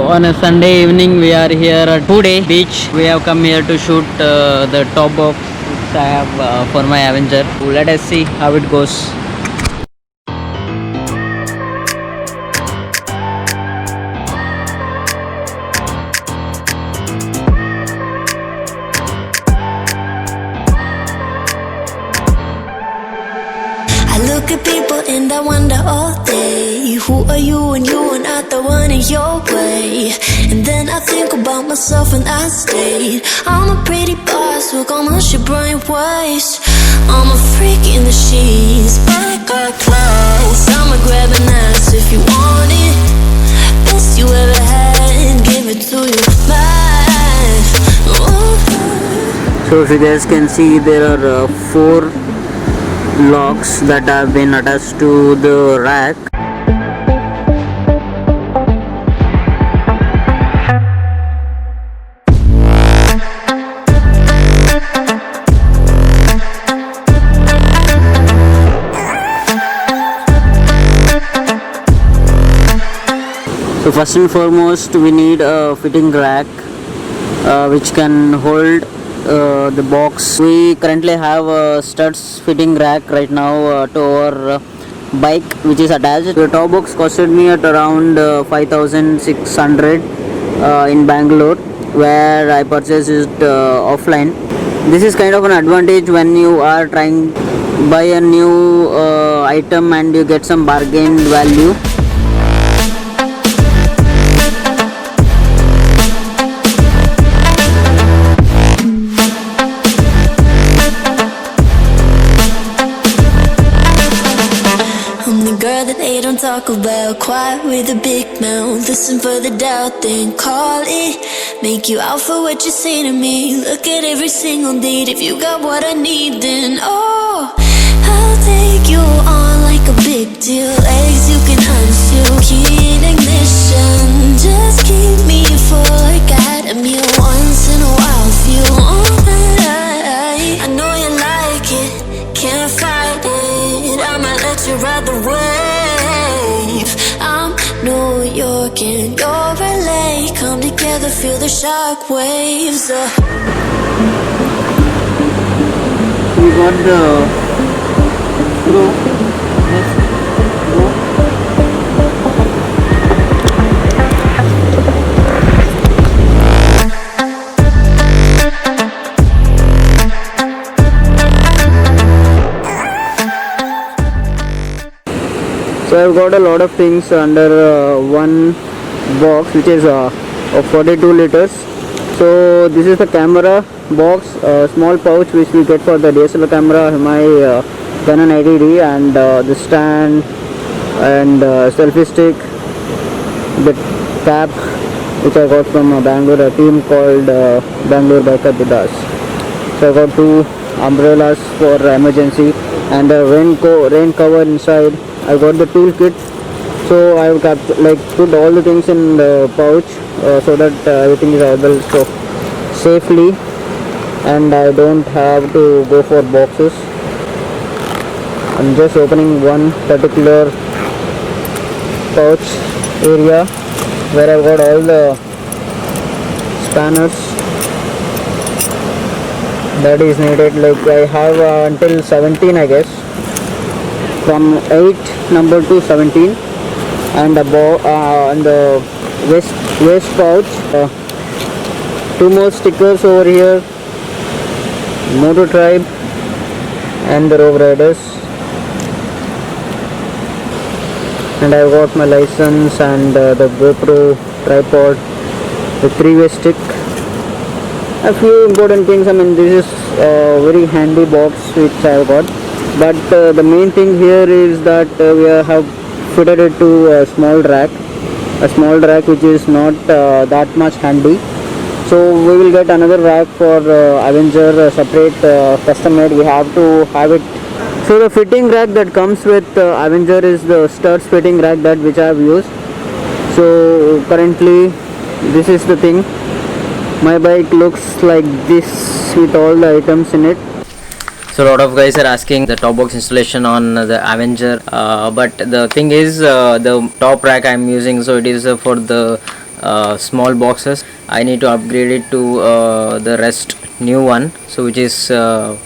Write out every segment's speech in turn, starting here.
On a Sunday evening, we are here at Pude beach. We have come here to shoot the top box which I have for my Avenger. Let us see how it goes. I look at people and I wonder all day, who are you and you are not the one in your way. And then I think about myself and I state, I'm a pretty boss with almost your brainwaves. I'm a freak in the sheets, but I got class. I'ma grab an ass if you want it. Best you ever had, give it to you, man. So if you guys can see, there are 4 locks that have been attached to the rack. So first and foremost, we need a fitting rack which can hold the box. We currently have a studs fitting rack right now to our bike which is attached. The top box costed me at around 5,600 in Bangalore, where I purchased it offline. This is kind of an advantage when you are trying buy a new item and you get some bargain value. They don't talk about, quiet with a big mouth. Listen for the doubt, then call it. Make you out for what you say to me. Look at every single date. If you got what I need, then oh, I'll take you on like a big deal. Legs you can unseal, key in ignition. Just keep me full like I had a meal once in a while. Feel alright. I know you like it, can't fight it. I might let you ride the wave. I'm New York and you're LA. Come together, feel the shock waves. We got the GoPro. So I've got a lot of things under one box, which is of 42 liters. So this is the camera box, a small pouch which we get for the DSLR camera, my Canon 80D, and the stand and selfie stick, the cap which I got from Bangalore, a team called Bangalore BAJAJ. So I got 2 umbrellas for emergency and a rain cover inside. I got the tool kit, so I have put all the things in the pouch so that everything is available so safely, and I don't have to go for boxes. I'm just opening one particular pouch area where I've got all the spanners that is needed. Like I have until 17, I guess, from 8 number to 17, and the waist pouch, 2 more stickers over here, Moto Tribe and the Rogue Riders, and I've got my license and the GoPro tripod, the 3-way stick, a few important things. I mean, this is a very handy box which I've got. But the main thing here is that we have fitted it to a small rack which is not that much handy. So we will get another rack for Avenger, separate custom made. We have to have it. So the fitting rack that comes with Avenger is the studs fitting rack that which I have used. So currently this is the thing. My bike looks like this with all the items in it. So a lot of guys are asking the top box installation on the Avenger, but the thing is the top rack I'm using, so it is for the small boxes. I need to upgrade it to the rest new one, so which is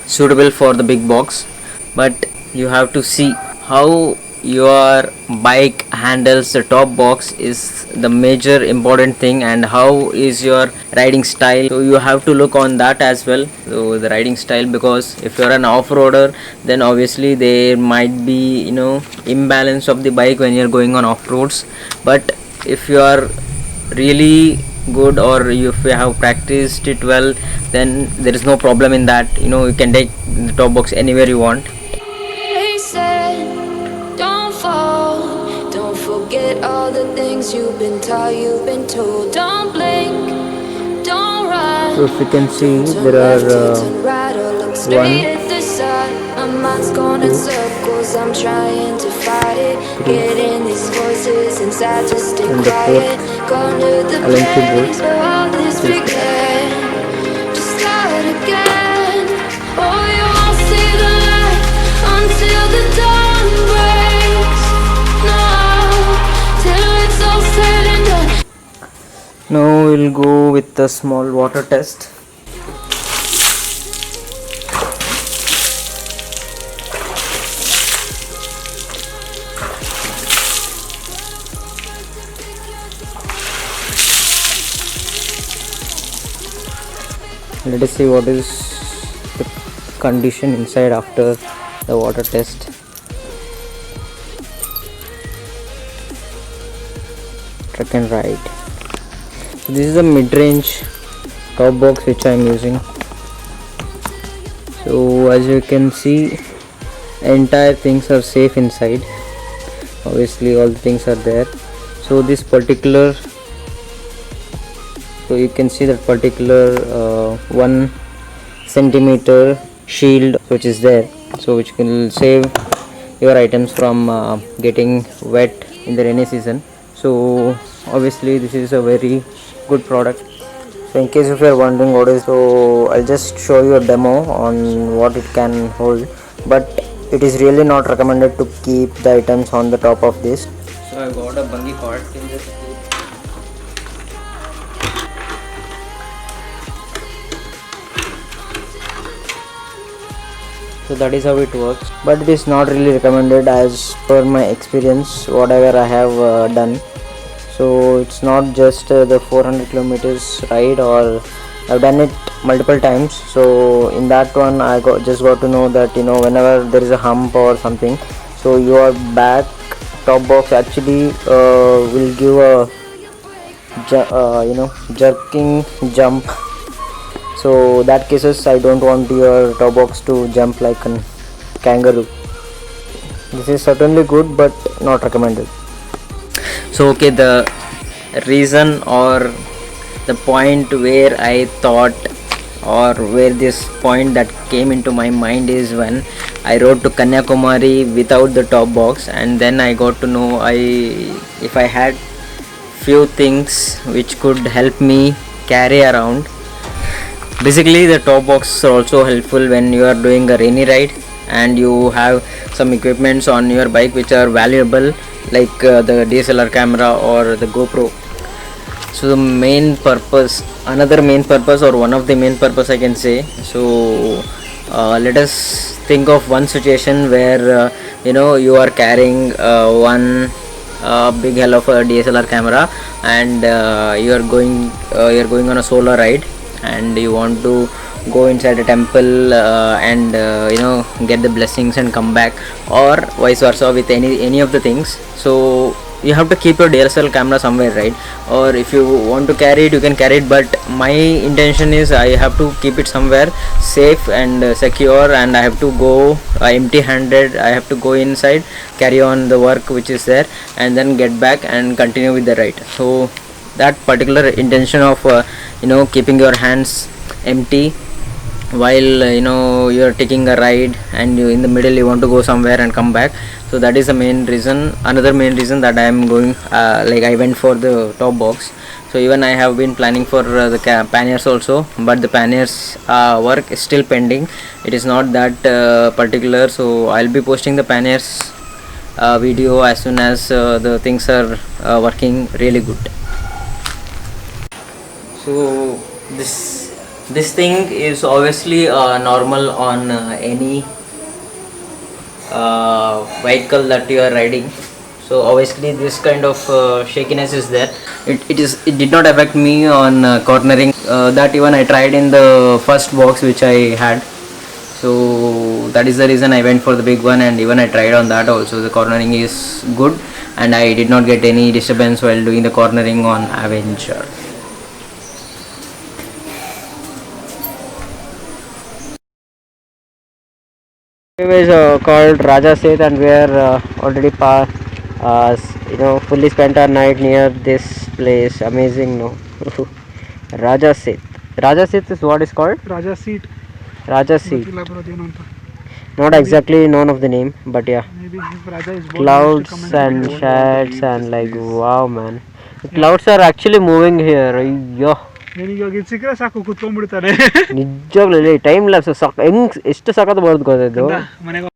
suitable for the big box. But you have to see how your bike handles the top box is the major important thing, and how is your riding style. So you have to look on that as well, so the riding style, because if you're an off-roader, then obviously there might be, you know, imbalance of the bike when you're going on off-roads. But if you are really good, or if you have practiced it well, then there is no problem in that. You know, you can take the top box anywhere you want. They said, don't fall, don't forget all the things you've been taught, you've been told. Don't blink, don't run. So if you can see, there are one, Straight at the sun, my mind's going in circles. I'm trying to fight it, getting these voices inside to stay and the quiet. fourth Going to the Allen key board. place where all this began. Just start again. Oh, you won't see the light until the dawn breaks. No, till it's all said and done. Now we'll go with the small water test. Let us see what is the condition inside after the water test. Trek and ride. So this is a mid-range top box which I am using. So as you can see, entire things are safe inside. Obviously all the things are there. So this particular, so you can see that particular 1 centimeter shield which is there, so which will save your items from getting wet in the rainy season. So obviously this is a very good product. So in case if you are wondering what is, so I'll just show you a demo on what it can hold, but it is really not recommended to keep the items on the top of this. So I got a bungee cord. So that is how it works, but it is not really recommended as per my experience, whatever I have done. So it's not just the 400 kilometers ride, or I've done it multiple times. So in that one I just got to know that, you know, whenever there is a hump or something, so your back top box actually will give a jerking jump. So that cases I don't want your top box to jump like a kangaroo. This is certainly good but not recommended. So okay, the reason or the point where I thought, or where this point that came into my mind, is when I rode to Kanyakumari without the top box, and then I got to know if I had few things which could help me carry around. Basically the top box are also helpful when you are doing a rainy ride and you have some equipments on your bike which are valuable, like the DSLR camera or the GoPro. So the main purpose, another main purpose, or one of the main purpose I can say, so let us think of one situation where you are carrying one big hell of a DSLR camera, and you're going on a solo ride, and you want to go inside a temple and get the blessings and come back, or vice versa with any of the things. So you have to keep your DSLR camera somewhere, right? Or if you want to carry it, you can carry it, but my intention is I have to keep it somewhere safe and secure, and I have to go empty handed. I have to go inside, carry on the work which is there, and then get back and continue with the ride. So that particular intention of keeping your hands empty while you're taking a ride, and you in the middle you want to go somewhere and come back. So that is the main reason. Another main reason that I am going I went for the top box. So even I have been planning for the panniers also, but the panniers work is still pending. It is not that particular, so I'll be posting the panniers video as soon as the things are working really good. So this thing is obviously normal on any vehicle that you are riding. So obviously this kind of shakiness is there. It did not affect me on cornering. That even I tried in the first box which I had. So that is the reason I went for the big one, and even I tried on that also. The cornering is good, and I did not get any disturbance while doing the cornering on Avenger. Highway is called Raja Seth, and we are already fully spent our night near this place. Amazing, no? Raja Seth. Raja Seth is what is called? Raja seat Raja Seth. ಗೊತ್ತಿಲ್ಲ ಬರೋದೇನು ಅಂತ Not exactly known of the name, but yeah. maybe if Raja is born, Clouds and shadows and like wow, man. The clouds are actually moving here. Yo. ನನಗೆ ಇವಾಗ ಇದು ಸಿಕ್ಕರೆ ಸಾಕು ಕುತ್ಕೊಂಡ್ಬಿಡ್ತಾನೆ ನಿಜವಾಗ್ಲೂ time lapse ಹೆಂಗ್ ಎಷ್ಟು ಸಖತ್ ಬರೋದು ಗೊತ್ತಿದ್ದು ಮನೆಗೆ